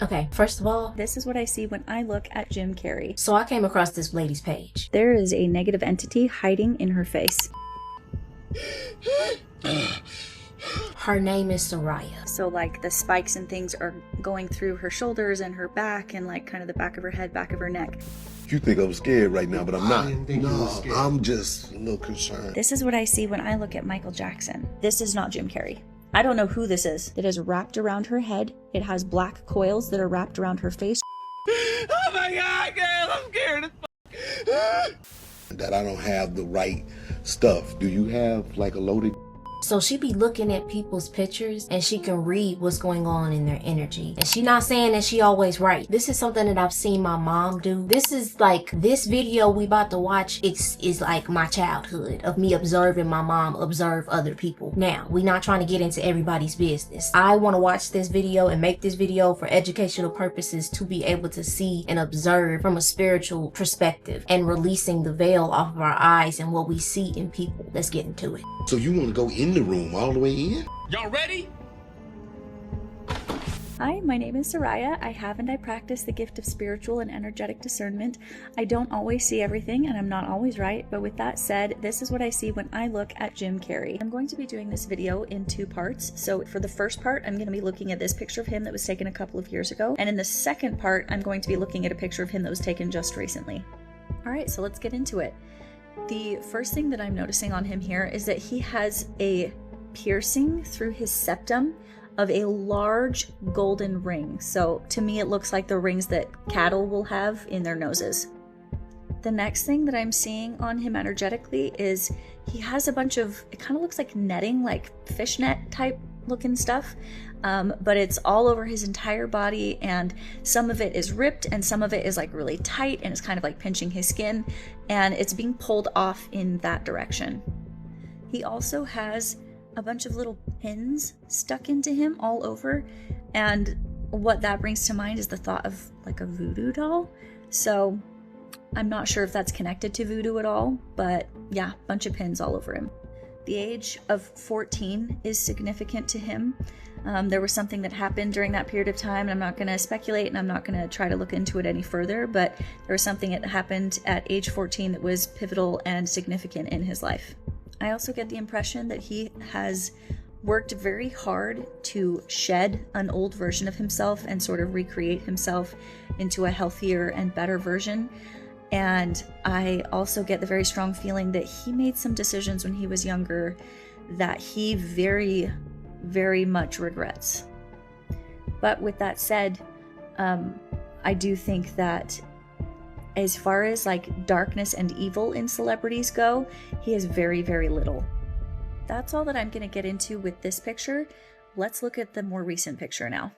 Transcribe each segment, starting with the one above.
Okay, first of all, This is what I see when I look at Jim Carrey. so I came across this lady's page. There is a negative entity hiding in her face. Her name is Soraya. So like the spikes and things are going through her shoulders and her back and like kind of the back of her head, back of her neck. You think I'm scared right now, but I'm not. No, I'm just a little concerned. This is what I see when I look at Michael Jackson. This is not Jim Carrey. I don't know who this is. It is wrapped around her head. It has black coils that are wrapped around her face. Oh my God, girl, I'm scared as fuck. That I don't have the right stuff. Do you have like a loaded? So she be looking at people's pictures and she can read what's going on in their energy. And she not saying that she always right. This is something that I've seen my mom do. This is like, this video we about to watch, is like my childhood of me observing my mom observe other people. Now, we not trying to get into everybody's business. I want to watch this video and make this video for educational purposes to be able to see and observe from a spiritual perspective and releasing the veil off of our eyes and what we see in people. Let's get into it. So you want to go in the room all the way in? Y'all ready? Hi, my name is Soraya. I have and I practice the gift of spiritual and energetic discernment. I don't always see everything and I'm not always right, but with that said, this is what I see when I look at Jim Carrey. I'm going to be doing this video in two parts. So for the first part, I'm going to be looking at this picture of him that was taken a couple of years ago. And in the second part, I'm going to be looking at a picture of him that was taken just recently. All right, so let's get into it. The first thing that I'm noticing on him here is that he has a piercing through his septum of a large golden ring. So to me, it looks like the rings that cattle will have in their noses. The next thing that I'm seeing on him energetically is he has a bunch of, it kind of looks like netting, like fishnet type looking stuff, but it's all over his entire body, and some of it is ripped and some of it is like really tight and it's kind of like pinching his skin, and it's being pulled off in that direction. He also has a bunch of little pins stuck into him all over, and what that brings to mind is the thought of like a voodoo doll. So I'm not sure if that's connected to voodoo at all, but yeah, bunch of pins all over him. The age of 14 is significant to him. There was something that happened during that period of time, and I'm not going to speculate and I'm not going to try to look into it any further, but there was something that happened at age 14 that was pivotal and significant in his life. I also get the impression that he has worked very hard to shed an old version of himself and sort of recreate himself into a healthier and better version. And I also get the very strong feeling that he made some decisions when he was younger that he very, very much regrets. But with that said, I do think that as far as like darkness and evil in celebrities go, he has very, very little. That's all that I'm going to get into with this picture. Let's look at the more recent picture now.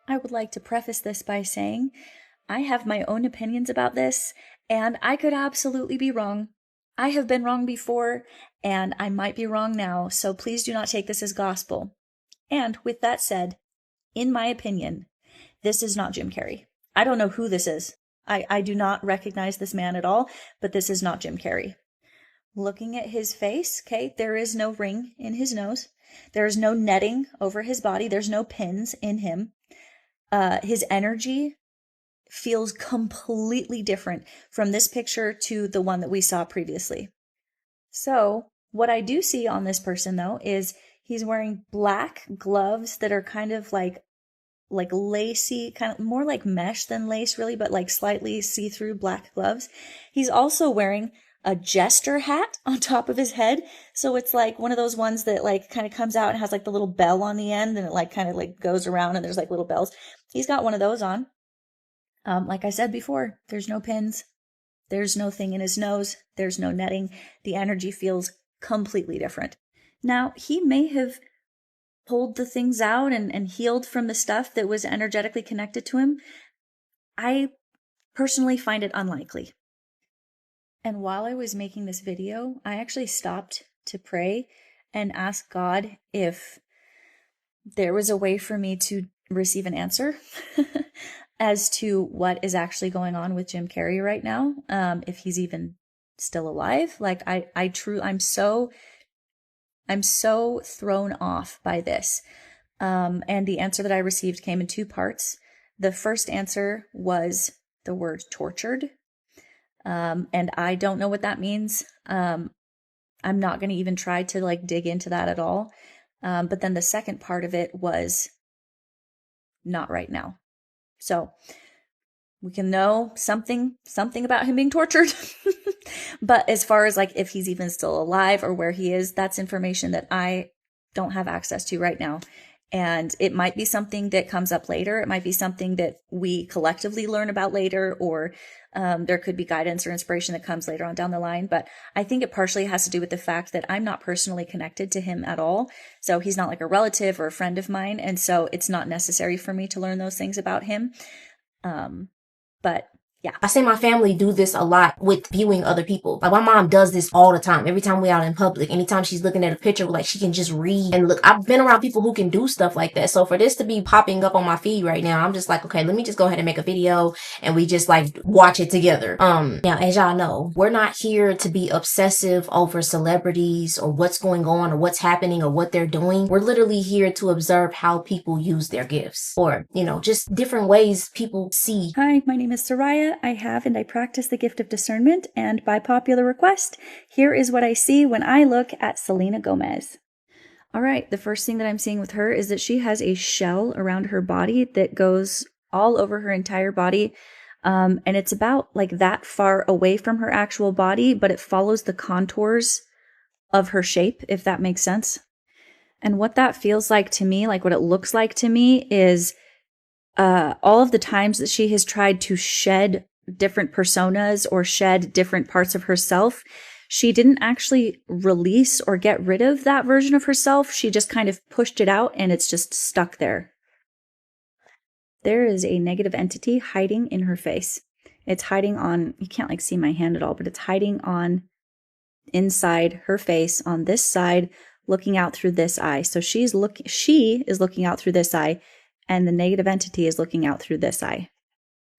I would like to preface this by saying I have my own opinions about this, and I could absolutely be wrong. I have been wrong before, and I might be wrong now, so please do not take this as gospel. And with that said, in my opinion, this is not Jim Carrey. I don't know who this is. I do not recognize this man at all, but this is not Jim Carrey. Looking at his face, okay, there is no ring in his nose. There is no netting over his body. There's no pins in him. His energy feels completely different from this picture to the one that we saw previously. So what I do see on this person though is he's wearing black gloves that are kind of like lacy, kind of more like mesh than lace really, but like slightly see-through black gloves. He's also wearing a jester hat on top of his head. So it's like one of those ones that like kind of comes out and has like the little bell on the end and it like kind of like goes around and there's like little bells. He's got one of those on. Like I said before, there's no pins. There's no thing in his nose. There's no netting. The energy feels completely different. Now, he may have pulled the things out and healed from the stuff that was energetically connected to him. I personally find it unlikely. And while I was making this video, I actually stopped to pray and ask God if there was a way for me to receive an answer as to what is actually going on with Jim Carrey right now, if he's even still alive. Like I'm so thrown off by this. And the answer that I received came in two parts. The first answer was the word tortured. And I don't know what that means. I'm not going to even try to like dig into that at all. But then the second part of it was not right now. So we can know something about him being tortured. But as far as like if he's even still alive or where he is, that's information that I don't have access to right now. And it might be something that comes up later. It might be something that we collectively learn about later, or there could be guidance or inspiration that comes later on down the line. But I think it partially has to do with the fact that I'm not personally connected to him at all. So he's not like a relative or a friend of mine. And so it's not necessary for me to learn those things about him. But yeah. I see my family do this a lot with viewing other people. Like my mom does this all the time. Every time we're out in public, anytime she's looking at a picture, like she can just read and look. I've been around people who can do stuff like that. So for this to be popping up on my feed right now, I'm just like, okay, let me just go ahead and make a video and we just like watch it together. Now, as y'all know, we're not here to be obsessive over celebrities or what's going on or what's happening or what they're doing. We're literally here to observe how people use their gifts, or, you know, just different ways people see. Hi, my name is Soraya. I have and I practice the gift of discernment, and by popular request, here is what I see when I look at Selena Gomez. All right, the first thing that I'm seeing with her is that she has a shell around her body that goes all over her entire body, and it's about like that far away from her actual body, but it follows the contours of her shape, if that makes sense. And what that feels like to me, like what it looks like to me, is all of the times that she has tried to shed different personas or shed different parts of herself, she didn't actually release or get rid of that version of herself. She just kind of pushed it out and it's just stuck there. There is a negative entity hiding in her face. It's hiding on, you can't like see my hand at all, but it's hiding on inside her face on this side, looking out through this eye. So she is looking out through this eye, and the negative entity is looking out through this eye.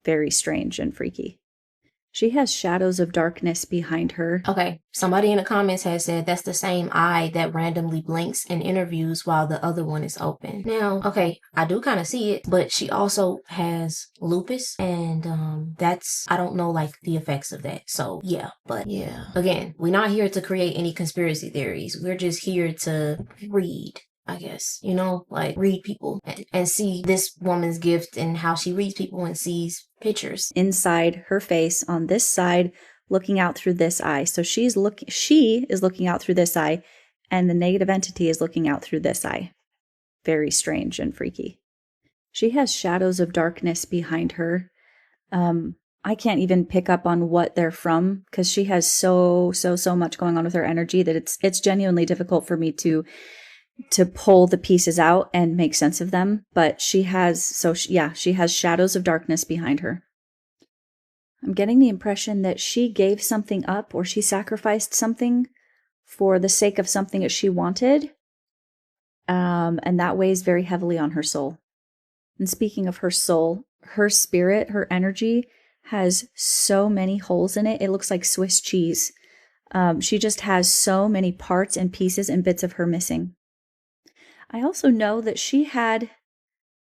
Very strange and freaky. She has shadows of darkness behind her. Okay, somebody in the comments has said that's the same eye that randomly blinks in interviews while the other one is open. Now, okay, I do kind of see it, but she also has lupus, and that's, I don't know like the effects of that. So yeah, but yeah. Again, we're not here to create any conspiracy theories. We're just here to read, I guess, you know, like read people and see this woman's gift and how she reads people and sees pictures. Inside her face on this side, looking out through this eye. So she is looking out through this eye, and the negative entity is looking out through this eye. Very strange and freaky. She has shadows of darkness behind her. I can't even pick up on what they're from because she has so much going on with her energy that it's genuinely difficult for me to pull the pieces out and make sense of them. But she has shadows of darkness behind her. I'm getting the impression that she gave something up, or she sacrificed something for the sake of something that she wanted. And that weighs very heavily on her soul. And speaking of her soul, her spirit, her energy has so many holes in it. It looks like Swiss cheese. She just has so many parts and pieces and bits of her missing. I also know that she had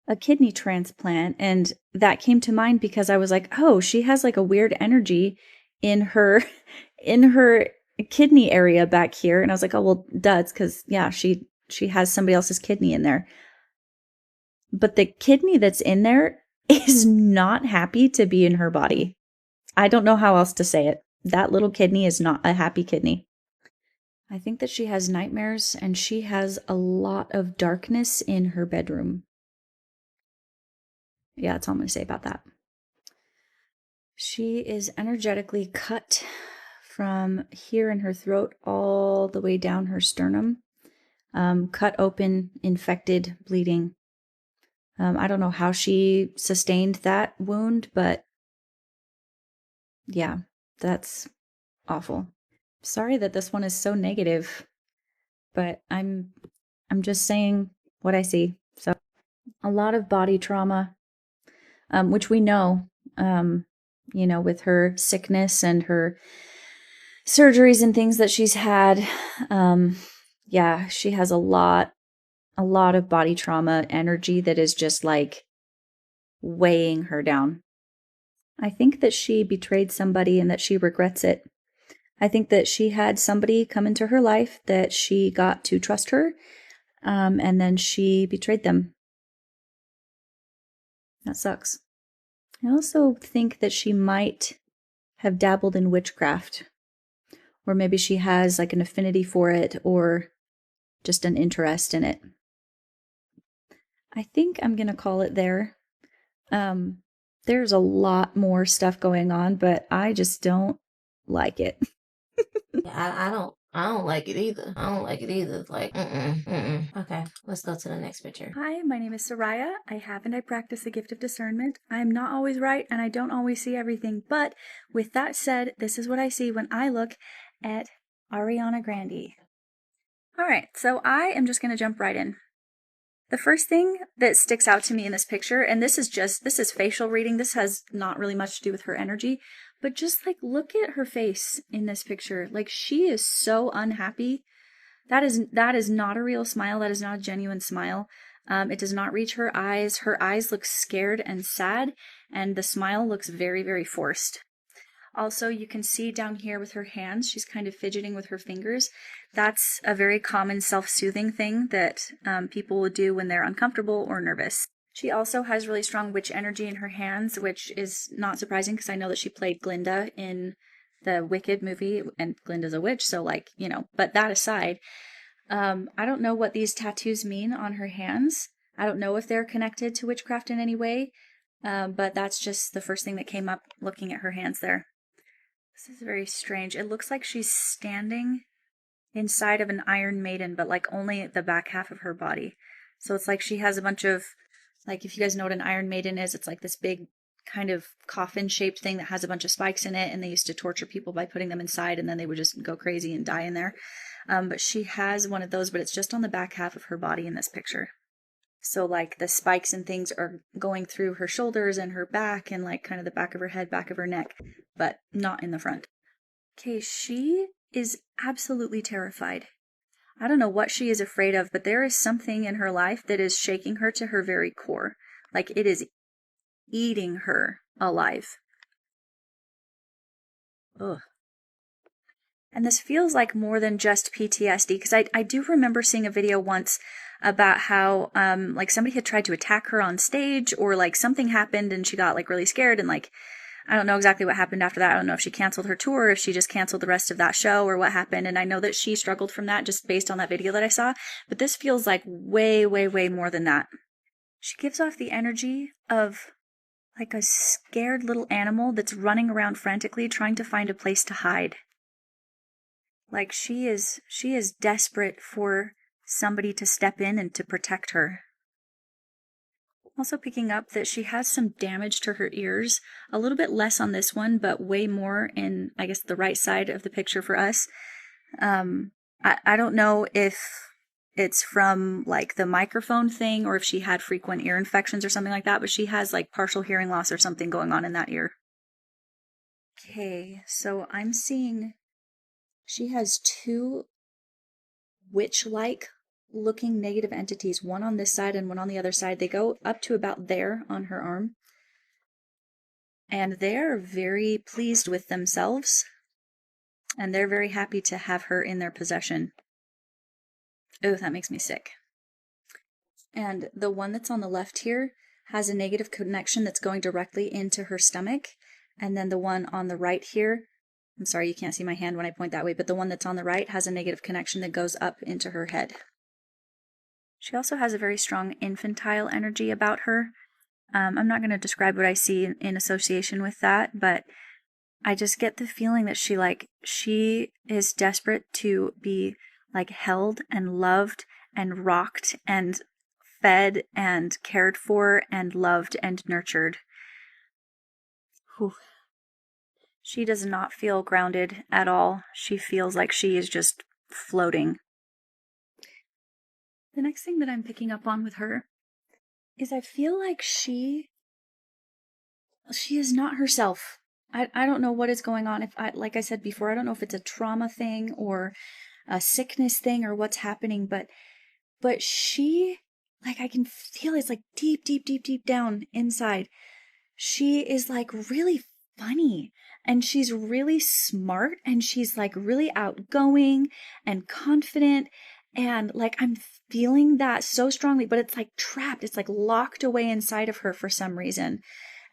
a kidney transplant, and that came to mind because I was like, oh, she has like a weird energy in her kidney area back here. And I was like, oh, well, duh, it's because, yeah, she has somebody else's kidney in there. But the kidney that's in there is not happy to be in her body. I don't know how else to say it. That little kidney is not a happy kidney. I think that she has nightmares, and she has a lot of darkness in her bedroom. Yeah, that's all I'm going to say about that. She is energetically cut from here in her throat all the way down her sternum. Cut open, infected, bleeding. I don't know how she sustained that wound, but yeah, that's awful. Sorry that this one is so negative, but I'm just saying what I see. So a lot of body trauma, which we know, with her sickness and her surgeries and things that she's had. Yeah, she has a lot of body trauma energy that is just like weighing her down. I think that she betrayed somebody and that she regrets it. I think that she had somebody come into her life that she got to trust her, and then she betrayed them. That sucks. I also think that she might have dabbled in witchcraft, or maybe she has like an affinity for it or just an interest in it. I think I'm going to call it there. There's a lot more stuff going on, but I just don't like it. I don't like it either. I don't like it either. Like, Okay, let's go to the next picture. Hi, my name is Soraya. I have and I practice the gift of discernment. I'm not always right and I don't always see everything, but with that said, this is what I see when I look at Ariana Grande. All right, so I am just going to jump right in. The first thing that sticks out to me in this picture, and this is facial reading, this has not really much to do with her energy, but just like look at her face in this picture. Like she is so unhappy. That is not a real smile. That is not a genuine smile. It does not reach her eyes. Her eyes look scared and sad, and the smile looks very, very forced. Also, you can see down here with her hands, she's kind of fidgeting with her fingers. That's a very common self-soothing thing that people will do when they're uncomfortable or nervous. She also has really strong witch energy in her hands, which is not surprising because I know that she played Glinda in the Wicked movie, and Glinda's a witch, so like, you know, but that aside, I don't know what these tattoos mean on her hands. I don't know if they're connected to witchcraft in any way, but that's just the first thing that came up looking at her hands there. This is very strange. It looks like she's standing inside of an Iron Maiden, but like only the back half of her body. So it's like she has a bunch of, like if you guys know what an Iron Maiden is, it's like this big kind of coffin-shaped thing that has a bunch of spikes in it, and they used to torture people by putting them inside, and then they would just go crazy and die in there. But she has one of those, but it's just on the back half of her body in this picture. So like the spikes and things are going through her shoulders and her back and like kind of the back of her head, back of her neck, but not in the front. Okay, she is absolutely terrified. I don't know what she is afraid of, but there is something in her life that is shaking her to her very core. Like it is eating her alive. Ugh. And this feels like more than just PTSD, because I do remember seeing a video once about how like somebody had tried to attack her on stage, or like something happened and she got like really scared, and like I don't know exactly what happened after that. I don't know if she canceled her tour, or if she just canceled the rest of that show, or what happened. And I know that she struggled from that just based on that video that I saw, but this feels like way, way, way more than that. She gives off the energy of like a scared little animal that's running around frantically trying to find a place to hide. Like she is desperate for somebody to step in and to protect her. Also picking up that she has some damage to her ears, a little bit less on this one, but way more in, I guess, the right side of the picture for us. I don't know if it's from like the microphone thing or if she had frequent ear infections or something like that, but she has like partial hearing loss or something going on in that ear. Okay, so I'm seeing she has two witch-like looking negative entities, one on this side and one on the other side. They go up to about there on her arm. And they're very pleased with themselves. And they're very happy to have her in their possession. Oh, that makes me sick. And the one that's on the left here has a negative connection that's going directly into her stomach. And then the one on the right here, I'm sorry, you can't see my hand when I point that way, but the one that's on the right has a negative connection that goes up into her head. She also has a very strong infantile energy about her. I'm not going to describe what I see in association with that, but I just get the feeling that she is desperate to be like held and loved and rocked and fed and cared for and loved and nurtured. Whew. She does not feel grounded at all. She feels like she is just floating. The next thing that I'm picking up on with her is I feel like she is not herself. I don't know what is going on. Like I said before, I don't know if it's a trauma thing or a sickness thing or what's happening, but she like I can feel it's like deep, deep, deep, deep down inside. She is like really funny and she's really smart and she's like really outgoing and confident. And like I'm feeling that so strongly, but it's like trapped. It's like locked away inside of her for some reason.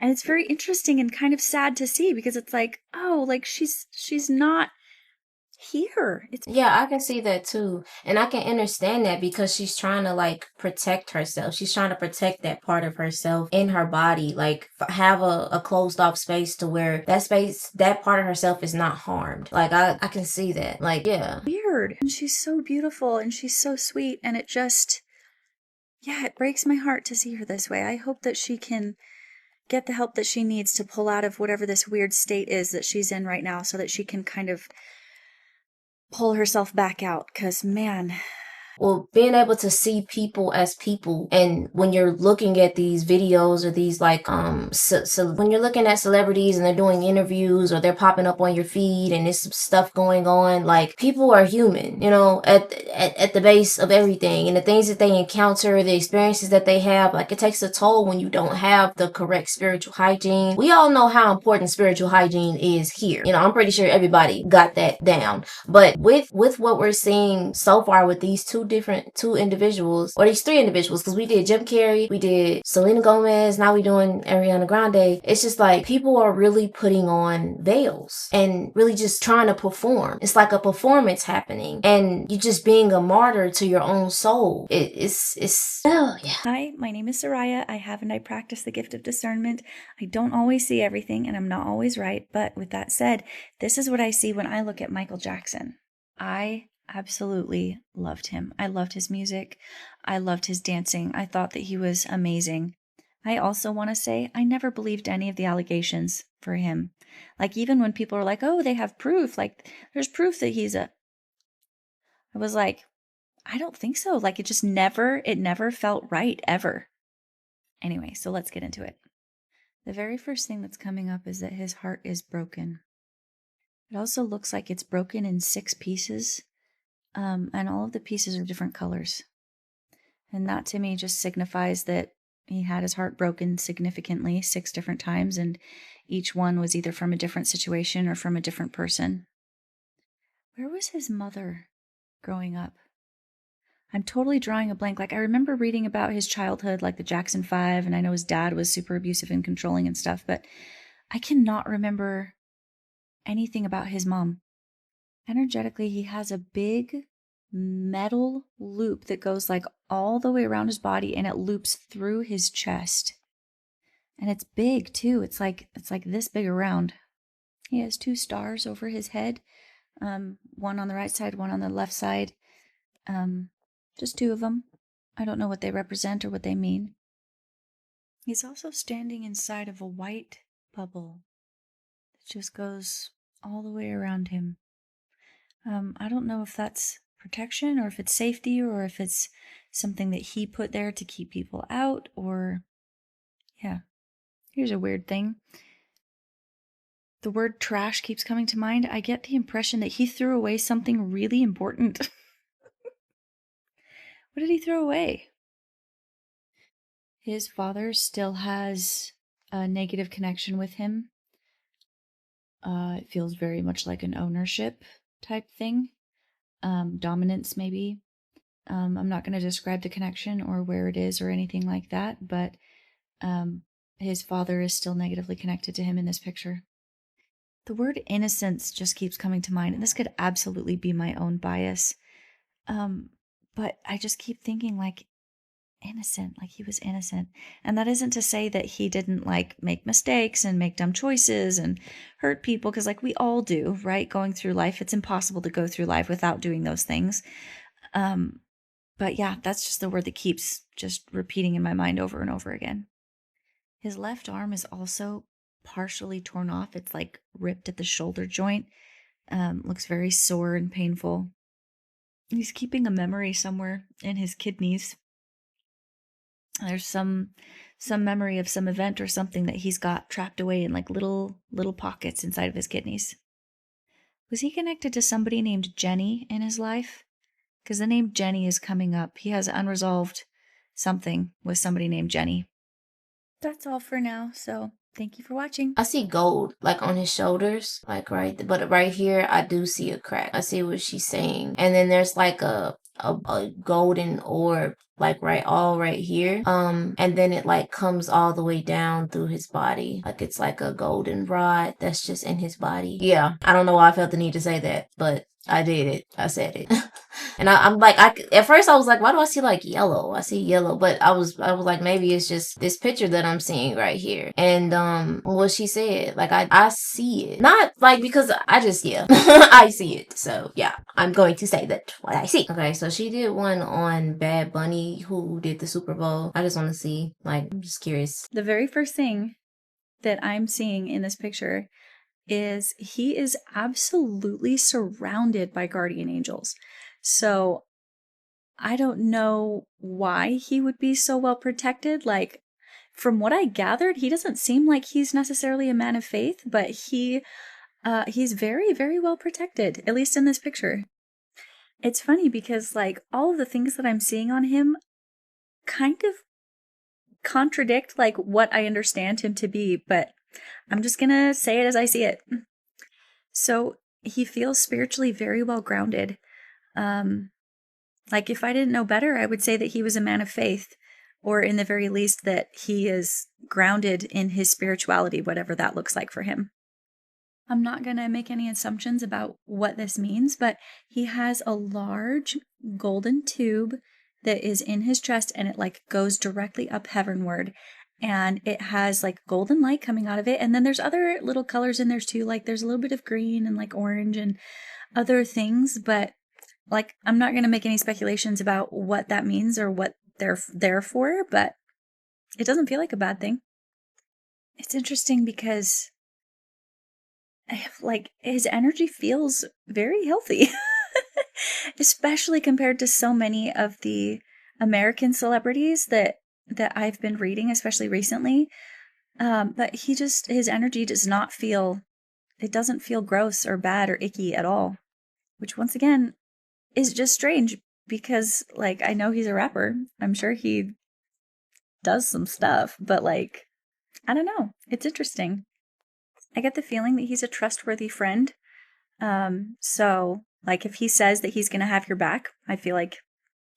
And it's very interesting and kind of sad to see because it's like, oh, like she's not here. It's Yeah, I can see that too. And I can understand that because she's trying to like protect herself. She's trying to protect that part of herself in her body, like have a closed off space to where that space, that part of herself is not harmed. Like I can see that. Like, yeah. weird. And she's so beautiful and she's so sweet. And it just, yeah, it breaks my heart to see her this way. I hope that she can get the help that she needs to pull out of whatever this weird state is that she's in right now so that she can kind of pull herself back out. Because, man, Well, being able to see people as people, and when you're looking at these videos or these like so when you're looking at celebrities and they're doing interviews or they're popping up on your feed and there's some stuff going on, like people are human, you know, at the base of everything, and the things that they encounter, the experiences that they have, like it takes a toll when you don't have the correct spiritual hygiene. We all know how important spiritual hygiene is here. You know, I'm pretty sure everybody got that down. But with what we're seeing so far with these two individuals, or these three individuals, because we did Jim Carrey, we did Selena Gomez, now we're doing Ariana Grande. It's just like people are really putting on veils and really just trying to perform. It's like a performance happening, and you're just being a martyr to your own soul. It's oh yeah. Hi, my name is Soraya. I have and I practice the gift of discernment. I don't always see everything and I'm not always right. But with that said, this is what I see when I look at Michael Jackson. I absolutely loved him. I loved his music. I loved his dancing. I thought that he was amazing. I also want to say I never believed any of the allegations for him. Like even when people are like, oh, they have proof, like there's proof that I was like, I don't think so. Like it never felt right ever. Anyway, so let's get into it. The very first thing that's coming up is that his heart is broken. It also looks like it's broken in 6 pieces. And all of the pieces are different colors. And that to me just signifies that he had his heart broken significantly 6 different times, and each one was either from a different situation or from a different person. Where was his mother growing up? I'm totally drawing a blank. Like I remember reading about his childhood, like the Jackson 5, and I know his dad was super abusive and controlling and stuff, but I cannot remember anything about his mom. Energetically, he has a big metal loop that goes like all the way around his body and it loops through his chest. And it's big too. It's like this big around. He has 2 stars over his head. One on the right side, one on the left side. Just 2 of them. I don't know what they represent or what they mean. He's also standing inside of a white bubble that just goes all the way around him. I don't know if that's protection or if it's safety or if it's something that he put there to keep people out or, yeah. Here's a weird thing. The word trash keeps coming to mind. I get the impression that he threw away something really important. What did he throw away? His father still has a negative connection with him. It feels very much like an ownership type thing. Dominance maybe. I'm not going to describe the connection or where it is or anything like that, but his father is still negatively connected to him in this picture. The word innocence just keeps coming to mind, and this could absolutely be my own bias. But I just keep thinking like innocent, like he was innocent. And that isn't to say that he didn't like make mistakes and make dumb choices and hurt people, because like we all do, right? Going through life, it's impossible to go through life without doing those things. But yeah, that's just the word that keeps just repeating in my mind over and over again. His left arm is also partially torn off. It's like ripped at the shoulder joint. Looks very sore and painful. He's keeping a memory somewhere in his kidneys. There's some memory of some event or something that he's got trapped away in like little pockets inside of his kidneys. Was he connected to somebody named Jenny in his life? Because the name Jenny is coming up. He has unresolved something with somebody named Jenny. That's all for now, so thank you for watching. I see gold, like on his shoulders, like but right here, I do see a crack. I see what she's saying. And then there's like a golden orb, like right here. And then it like comes all the way down through his body. Like it's like a golden rod that's just in his body. Yeah, I don't know why I felt the need to say that, but I did it. I said it. And I'm like, at first I was like, why do I see like yellow? I see yellow, but I was like, maybe it's just this picture that I'm seeing right here. And what she said, like I see it, not like because I just I see it. So yeah, I'm going to say that what I see. Okay, so she did one on Bad Bunny, who did the Super Bowl. I just want to see, like, I'm just curious. The very first thing that I'm seeing in this picture is he is absolutely surrounded by guardian angels. So I don't know why he would be so well protected. Like, from what I gathered, he doesn't seem like he's necessarily a man of faith, but he's very, very well protected, at least in this picture. It's funny because like all of the things that I'm seeing on him kind of contradict like what I understand him to be, but I'm just gonna say it as I see it. So he feels spiritually very well grounded. Like if I didn't know better, I would say that he was a man of faith, or in the very least that he is grounded in his spirituality, whatever that looks like for him. I'm not going to make any assumptions about what this means, but he has a large golden tube that is in his chest, and it like goes directly up heavenward, and it has like golden light coming out of it. And then there's other little colors in there too, like there's a little bit of green and like orange and other things, but like I'm not going to make any speculations about what that means or what they're there for, but it doesn't feel like a bad thing. It's interesting because like his energy feels very healthy, especially compared to so many of the American celebrities that I've been reading, especially recently. But his energy doesn't feel gross or bad or icky at all, which once again is just strange because like I know he's a rapper. I'm sure he does some stuff, but like, I don't know. It's interesting. I get the feeling that he's a trustworthy friend. So like if he says that he's going to have your back, I feel like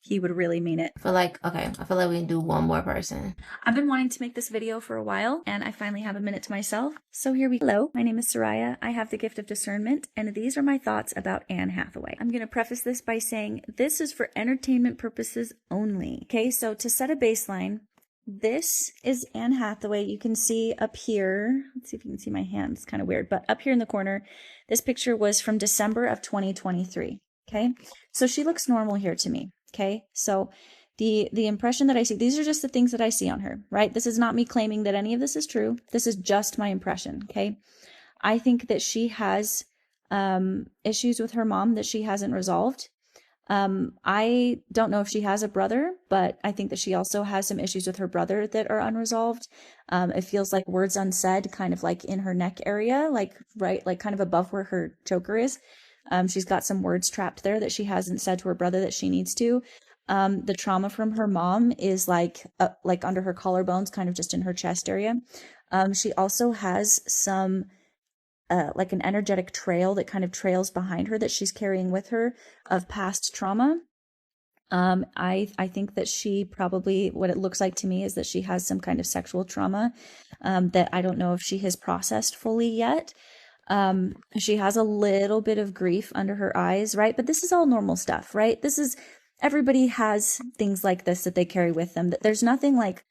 he would really mean it. I feel like we can do one more person. I've been wanting to make this video for a while, and I finally have a minute to myself. So here we go. Hello, my name is Soraya. I have the gift of discernment, and these are my thoughts about Anne Hathaway. I'm going to preface this by saying this is for entertainment purposes only. Okay, so to set a baseline, this is Anne Hathaway. You can see up here, let's see if you can see my hand, it's kind of weird, but up here in the corner, this picture was from December of 2023. Okay, so she looks normal here to me. Okay, so the impression that I see, these are just the things that I see on her, right? This is not me claiming that any of this is true. This is just my impression, okay? I think that she has issues with her mom that she hasn't resolved. I don't know if she has a brother, but I think that she also has some issues with her brother that are unresolved. It feels like words unsaid, kind of like in her neck area, like right, like kind of above where her choker is. She's got some words trapped there that she hasn't said to her brother that she needs to. The trauma from her mom is like under her collarbones, kind of just in her chest area. She also has some like an energetic trail that kind of trails behind her that she's carrying with her of past trauma. I think that she probably, what it looks like to me is that she has some kind of sexual trauma that I don't know if she has processed fully yet. She has a little bit of grief under her eyes, right? But this is all normal stuff, right? Everybody has things like this that they carry with them. There's nothing like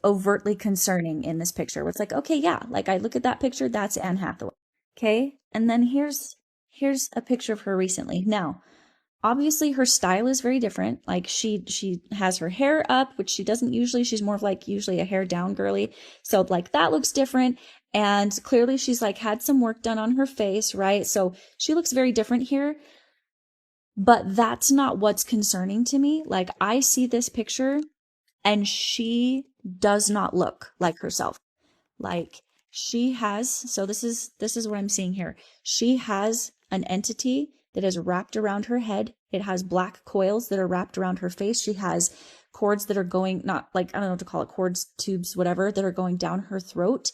overtly concerning in this picture where it's like, okay, yeah, like I look at that picture, that's Anne Hathaway. Okay. And then here's a picture of her recently. Now, obviously her style is very different. Like she has her hair up, which she doesn't usually. She's more of like usually a hair down girly. So like that looks different. And clearly she's like had some work done on her face, right? So she looks very different here. But that's not what's concerning to me. Like I see this picture and she does not look like herself. Like she has, so this is what I'm seeing here. She has an entity that is wrapped around her head. It has black coils that are wrapped around her face. She has cords that are going, not like, I don't know what to call it, cords, tubes, whatever, that are going down her throat.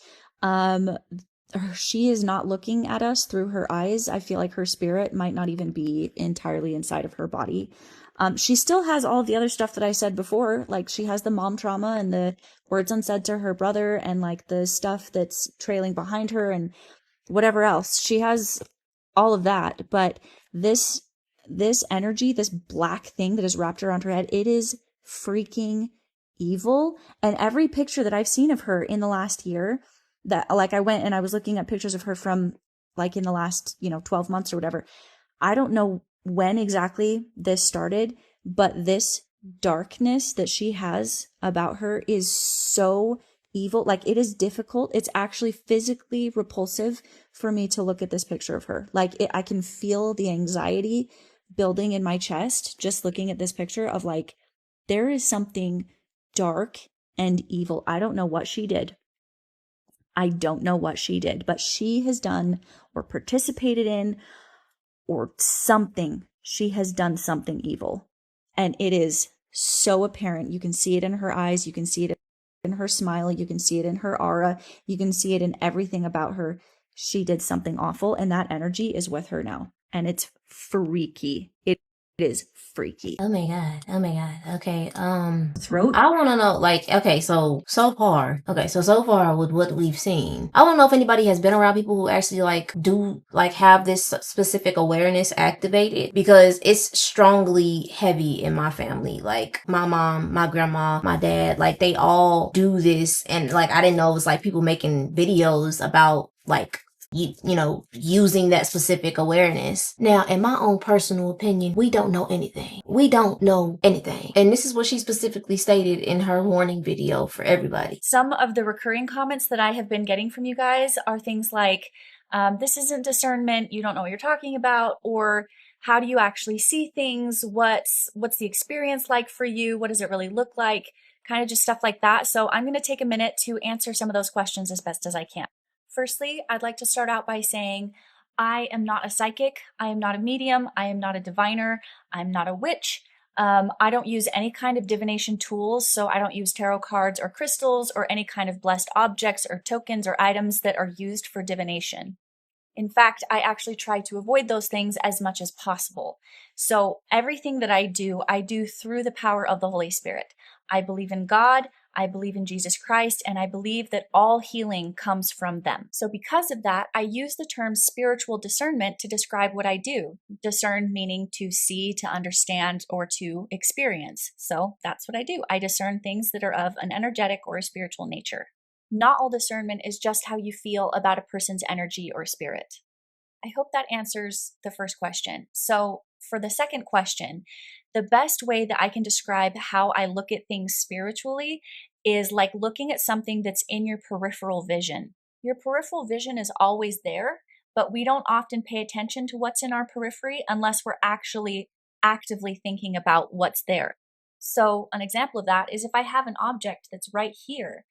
She is not looking at us through her eyes. I feel like her spirit might not even be entirely inside of her body. She still has all the other stuff that I said before. Like, she has the mom trauma and the words unsaid to her brother and like the stuff that's trailing behind her and whatever else. She has all of that. But this energy, this black thing that is wrapped around her head, it is freaking evil. And every picture that I've seen of her in the last year, that like I went and I was looking at pictures of her from like in the last, 12 months or whatever. I don't know when exactly this started, but this darkness that she has about her is so evil. Like, it is difficult. It's actually physically repulsive for me to look at this picture of her. Like, I can feel the anxiety building in my chest just looking at this picture of like, there is something dark and evil. I don't know what she did. But she has done or participated in or something. She has done something evil. And it is so apparent. You can see it in her eyes. You can see it in her smile. You can see it in her aura. You can see it in everything about her. She did something awful, and that energy is with her now. And it's freaky. It is freaky. Oh my God. Okay. Throat. I want to know, like, okay, so far with what we've seen, I want to know if anybody has been around people who actually have this specific awareness activated, because it's strongly heavy in my family. Like, my mom, my grandma, my dad, like, they all do this. And like, I didn't know it was like people making videos about like, using that specific awareness. Now, in my own personal opinion, we don't know anything. And this is what she specifically stated in her warning video for everybody. Some of the recurring comments that I have been getting from you guys are things like, this isn't discernment, you don't know what you're talking about, or how do you actually see things? What's the experience like for you? What does it really look like? Kind of just stuff like that. So I'm going to take a minute to answer some of those questions as best as I can. Firstly, I'd like to start out by saying I am not a psychic. I am not a medium. I am not a diviner. I'm not a witch. I don't use any kind of divination tools. So I don't use tarot cards or crystals or any kind of blessed objects or tokens or items that are used for divination. In fact, I actually try to avoid those things as much as possible. So everything that I do through the power of the Holy Spirit. I believe in God, I believe in Jesus Christ, and I believe that all healing comes from them. So because of that, I use the term spiritual discernment to describe what I do. Discern meaning to see, to understand, or to experience. So that's what I do. I discern things that are of an energetic or a spiritual nature. Not all discernment is just how you feel about a person's energy or spirit. I hope that answers the first question. So for the second question, the best way that I can describe how I look at things spiritually is like looking at something that's in your peripheral vision. Your peripheral vision is always there, but we don't often pay attention to what's in our periphery unless we're actually actively thinking about what's there. So an example of that is if I have an object that's right here,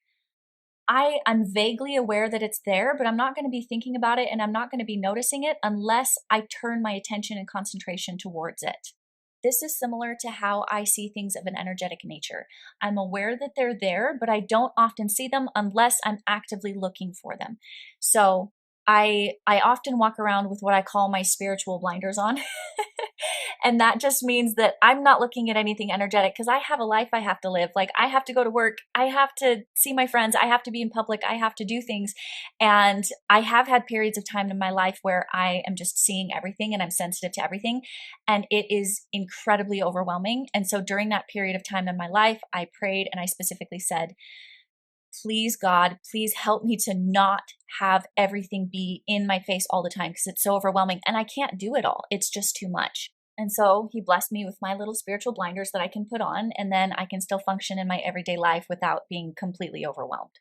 I'm vaguely aware that it's there, but I'm not going to be thinking about it and I'm not going to be noticing it unless I turn my attention and concentration towards it. This is similar to how I see things of an energetic nature. I'm aware that they're there, but I don't often see them unless I'm actively looking for them. So I often walk around with what I call my spiritual blinders on. And that just means that I'm not looking at anything energetic because I have a life I have to live. Like, I have to go to work. I have to see my friends. I have to be in public. I have to do things. And I have had periods of time in my life where I am just seeing everything and I'm sensitive to everything. And it is incredibly overwhelming. And so during that period of time in my life, I prayed and I specifically said, please, God, please help me to not have everything be in my face all the time because it's so overwhelming and I can't do it all. It's just too much. And so he blessed me with my little spiritual blinders that I can put on, and then I can still function in my everyday life without being completely overwhelmed.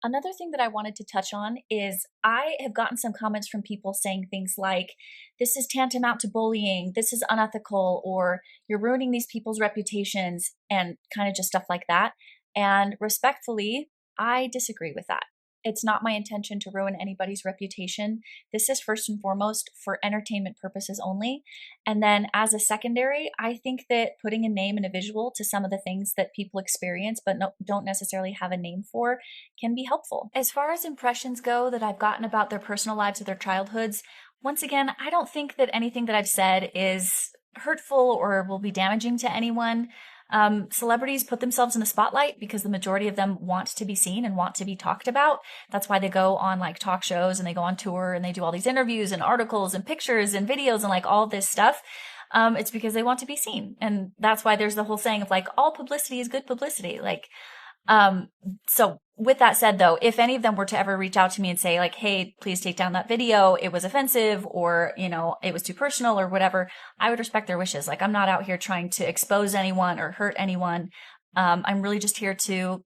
Another thing that I wanted to touch on is I have gotten some comments from people saying things like, this is tantamount to bullying, this is unethical, or you're ruining these people's reputations, and kind of just stuff like that. And respectfully, I disagree with that. It's not my intention to ruin anybody's reputation. This is first and foremost for entertainment purposes only. And then as a secondary, I think that putting a name and a visual to some of the things that people experience but don't necessarily have a name for can be helpful. As far as impressions go that I've gotten about their personal lives or their childhoods, once again, I don't think that anything that I've said is hurtful or will be damaging to anyone. Celebrities put themselves in the spotlight because the majority of them want to be seen and want to be talked about. That's why they go on like talk shows and they go on tour and they do all these interviews and articles and pictures and videos and like all this stuff. It's because they want to be seen. And that's why there's the whole saying of like, all publicity is good publicity. Like, so with that said though, if any of them were to ever reach out to me and say like, hey, please take down that video, it was offensive, or, you know, it was too personal or whatever, I would respect their wishes. Like, I'm not out here trying to expose anyone or hurt anyone. I'm really just here to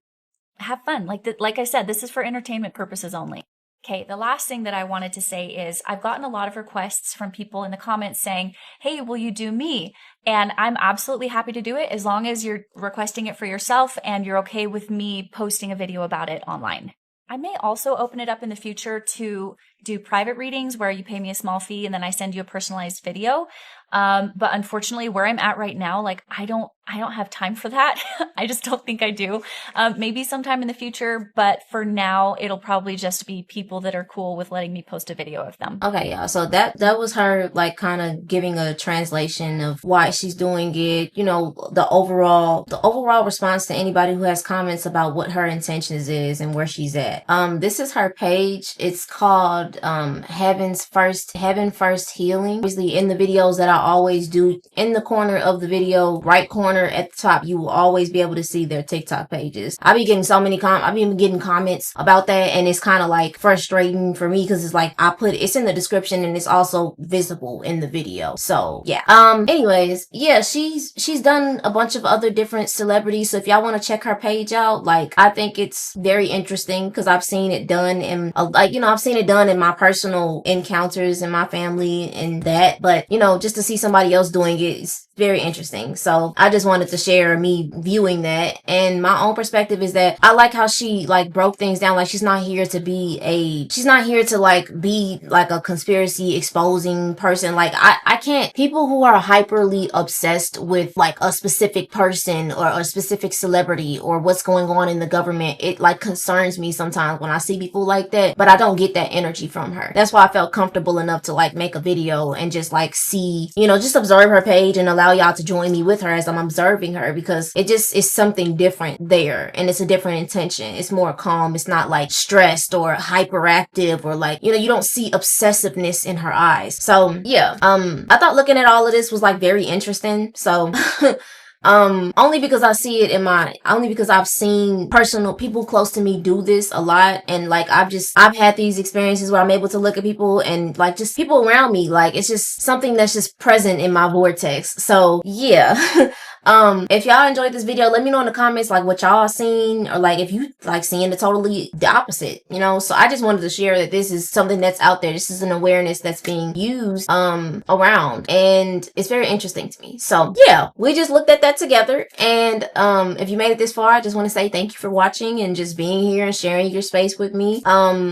have fun. Like I said, this is for entertainment purposes only. Okay, the last thing that I wanted to say is I've gotten a lot of requests from people in the comments saying, hey, will you do me? And I'm absolutely happy to do it as long as you're requesting it for yourself and you're okay with me posting a video about it online. I may also open it up in the future to do private readings where you pay me a small fee and then I send you a personalized video. But unfortunately, where I'm at right now, like I don't have time for that. I just don't think I do. Maybe sometime in the future, but for now, it'll probably just be people that are cool with letting me post a video of them. Okay, y'all. So that was her like kind of giving a translation of why she's doing it. You know, the overall response to anybody who has comments about what her intentions is and where she's at. This is her page. It's called Heaven First Healing. Obviously, in the videos that I always do, in the corner of the video, right corner at the top, you will always be able to see their TikTok pages. I've been getting comments about that, and it's kind of like frustrating for me because it's like it's in the description and it's also visible in the video. So yeah. Anyways, yeah, she's done a bunch of other different celebrities. So if y'all want to check her page out, like I think it's very interesting because I've seen it done in I've seen it done in my personal encounters in my family and that, but just to see somebody else doing it is very interesting. So I just wanted to share me viewing that, and my own perspective is that I like how she like broke things down. Like she's not here to be a conspiracy exposing person. Like I can't, people who are hyperly obsessed with like a specific person or a specific celebrity or what's going on in the government, it like concerns me sometimes when I see people like that, but I don't get that energy from her. That's why I felt comfortable enough to like make a video and just like see, just observe her page and allow y'all to join me with her as I'm observing her, because it just is something different there and it's a different intention. It's more calm. It's not like stressed or hyperactive or like, you don't see obsessiveness in her eyes. So yeah, I thought looking at all of this was like very interesting. So only because I've seen personal people close to me do this a lot, and like I've had these experiences where I'm able to look at people and like just people around me, like it's just something that's just present in my vortex. So yeah. If y'all enjoyed this video, let me know in the comments like what y'all seen, or like if you like seeing the opposite, so I just wanted to share that this is something that's out there. This is an awareness that's being used around, and it's very interesting to me. So yeah, we just looked at that together, and if you made it this far, I just want to say thank you for watching and just being here and sharing your space with me.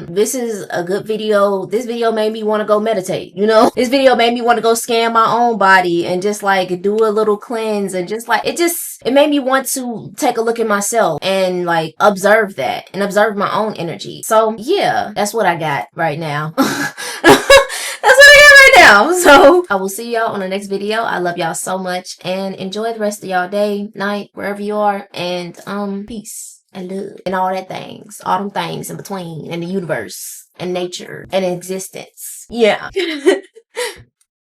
This is a good video. This video made me want to go meditate, this video made me want to go scan my own body and just like do a little cleanse, and just like it made me want to take a look at myself and like observe that and observe my own energy. So yeah, that's what I got right now. That's what I got right now. So I will see y'all on the next video. I love y'all so much, and enjoy the rest of y'all day, night, wherever you are, and peace and love and all them things in between, and the universe and nature and existence. Yeah.